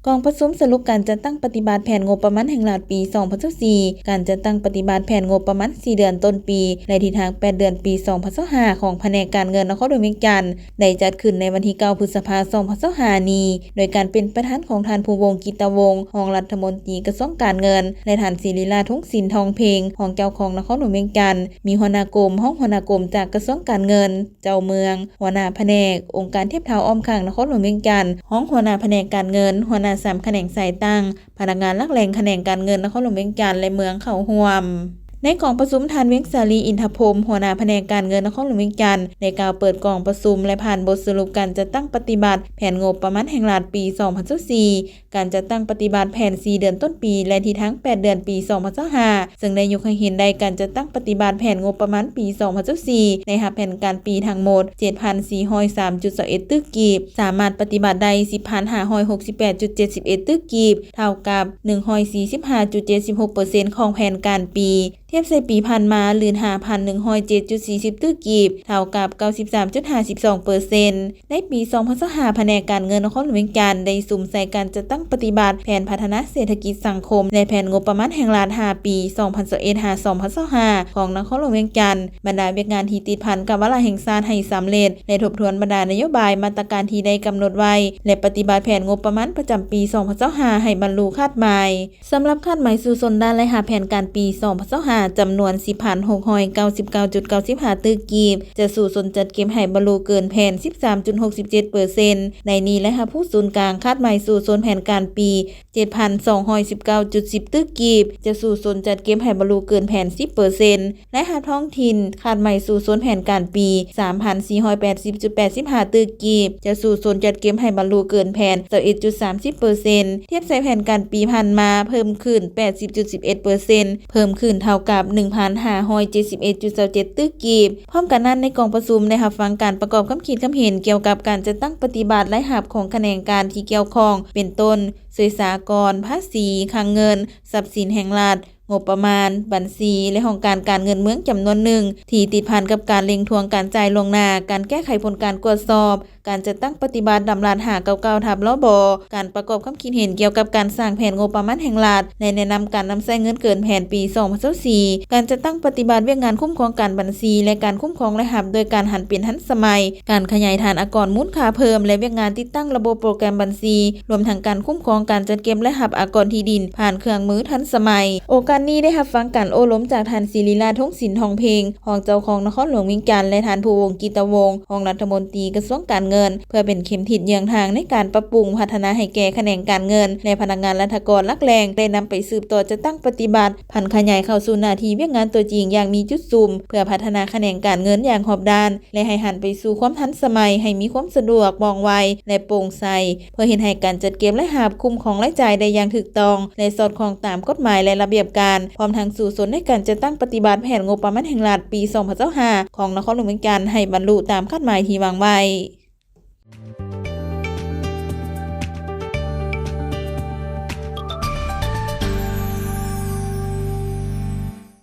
กองประชุมสรุปการจัดตั้งปฏิบัติแผนงบประมาณแห่งรัฐปี 2024 การจัดตั้งปฏิบัติแผนงบประมาณ 4 เดือนต้นปีและทิศทาง 8 เดือนปี 2025 ของแผนกการเงินนครหลวงเวียงจันทน์ได้จัดขึ้นในวันที่ 9 พฤษภาคม 2025 นี้โดยการเป็นประธานของท่านภูวงศ์กิตวงศ์รองรัฐมนตรีกระทรวงการเงินและท่านศิริราช ทุ่งสินทองเพ็งรองเจ้าของนครหลวงเวียงจันทน์มีหัวหน้ากรมห้องหัวหน้ากรมจากกระทรวงการเงินเจ้าเมืองหัวหน้าแผนกองค์การเทียบเท่าอ้อมข้างนครหลวงเวียงจันทน์ห้องหัวหน้าแผนกการเงินหัวหน้า3แขนงสายตั้งพนักงานลักแหล่งแขนงการเงินนครหลวงเวียงจันทน์และเมืองเขาห่วมในกองประชุมทานเวียงสาลีอินทพรมหัวหน้าแผนกการเงินนครหลวงเวียงจันทน์ได้กล่าวเปิดกองประชุมและผ่านบทสรุปการจัดตั้งปฏิบัติแผนงบประมาณแห่งรัฐปี 2024 การจัดตั้งปฏิบัติแผน 4 เดือนต้นปีและที่ทั้ง 8 เดือนปี 2025 ซึ่งได้ยกให้เห็นได้การจัดตั้งปฏิบัติแผนงบประมาณปี 2024 ในหับแผนการปีทั้งหมด 7,403.21 ตึกกีบสามารถปฏิบัติได้ 10,568.71 ตึกกีบเท่ากับ 145.76% ของแผนการปีเทียบใส่ปีผ่านมาลื่น 5,107.40 ตึกกีบเท่ากับ 93.52% ในปี 2025 แผนกการเงินนครหลวงเวียงจันทน์ได้สุ่มใส่การจัดตั้งปฏิบัติแผนพัฒนาเศรษฐกิจสังคมและแผนงบประมาณแห่งรัฐ5 ปี 2021-2025 ของนครหลวงเวียงจันทน์บรรดาเวียกงานที่ติดพันกับวาระแห่งชาติให้สำเร็จและทบทวนบรรดานโยบายมาตรการที่ได้กำหนดไว้และปฏิบัติแผนงบประมาณประจำปี 2025 ให้บรรลุคาดหมายสำหรับคาดหมายสู่ชนด้านและหาแผนการปี 2025 จำนวน 10,699.95 ตึกกีบจะสู่ชนจัดเก็บให้บรรลุเกินแผน 13.67% ในนี้และหาผู้ศูนย์กลางคาดหมายสู่ชนแผนการปี 7,219.10 ตึกกีบจะสู่ชนจัดเก็บให้บรรลุเกินแผน 10% และหาท้องถิ่นคาดหมายสู่ชนแผนการปี 3,480.85 ตึกกีบจะสู่ชนจัดเก็บให้บรรลุเกินแผน 21.30% เทียบใส่แผนการปีผ่านมาเพิ่มขึ้น 80.11% เพิ่มขึ้นเท่ากับ 1,571.27 ตึกกีบพร้อมกันนั้นในกองประชุมได้รับฟังการประกอบคำคิดคำเห็นเกี่ยวกับการจัดตั้งปฏิบัติและหับของแขนงการที่เกี่ยวข้องเป็นต้นสวยสากรภาษีคลังเงินทรัพย์สินแห่งรัฐงบประมาณบัญชีและของการเงินเมืองจำนวนหนึ่งที่ติดพันกับการเล็งทวงการจ่ายล่วงหน้าการแก้ไขผลการตรวจสอบการจัดตั้งปฏิบัติดำรัส599ทับลบการประกอบคำคิดเห็นเกี่ยวกับการสร้างแผนงบประมาณแห่งรัฐและแนะนำการนำใช้เงินเกินแผนปี 2024 การจัดตั้งปฏิบัติเวียกงานคุ้มครองการบัญชีและการคุ้มครองรายรับโดยการหันเปลี่ยนทันสมัยการขยายฐานอากรมูลค่าเพิ่มและเวียกงานติดตั้งระบบโปรแกรมบัญชีรวมทั้งการคุ้มครองการจัดเก็บและหับอากรที่ดินผ่านเครื่องมือทันสมัยโอกาสนี้ได้รับฟังการโอ้ล้มจากท่านศิริราช ทุ่งสินทองเพ็งรองเจ้าของนครหลวงเวียงจันทน์และท่านภูวงศ์กิตวงศ์รองรัฐมนตรีกระทรวงการเงินเพื่อเป็นเข็มทิศเยื้องทางในการปรับปรุงพัฒนาให้แก่แขนงการเงินและพนักงานรัฐกรลักแรงได้นำไปสืบต่อจะตั้งปฏิบัติผันขยายเข้าสู่หน้าที่เวียกงานตัวจริงอย่างมีจุดซุ่มเพื่อพัฒนาแขนงการเงินอย่างรอบด้านและให้หันไปสู่ความทันสมัยให้มีความสะดวกว่องไวและโปร่งใสเพื่อเห็นให้การจัดเก็บและหับคุ้มของรายจ่ายได้อย่างถูกต้องและสอดคล้องตามกฎหมายและระเบียบการพร้อมทั้งสู่สนในการจัดตั้งปฏิบัติแผนงบประมาณแห่งรัฐปี 2025 ของนครหลวงเวียงจันทน์ให้บรรลุตามคาดหมายที่วางไว้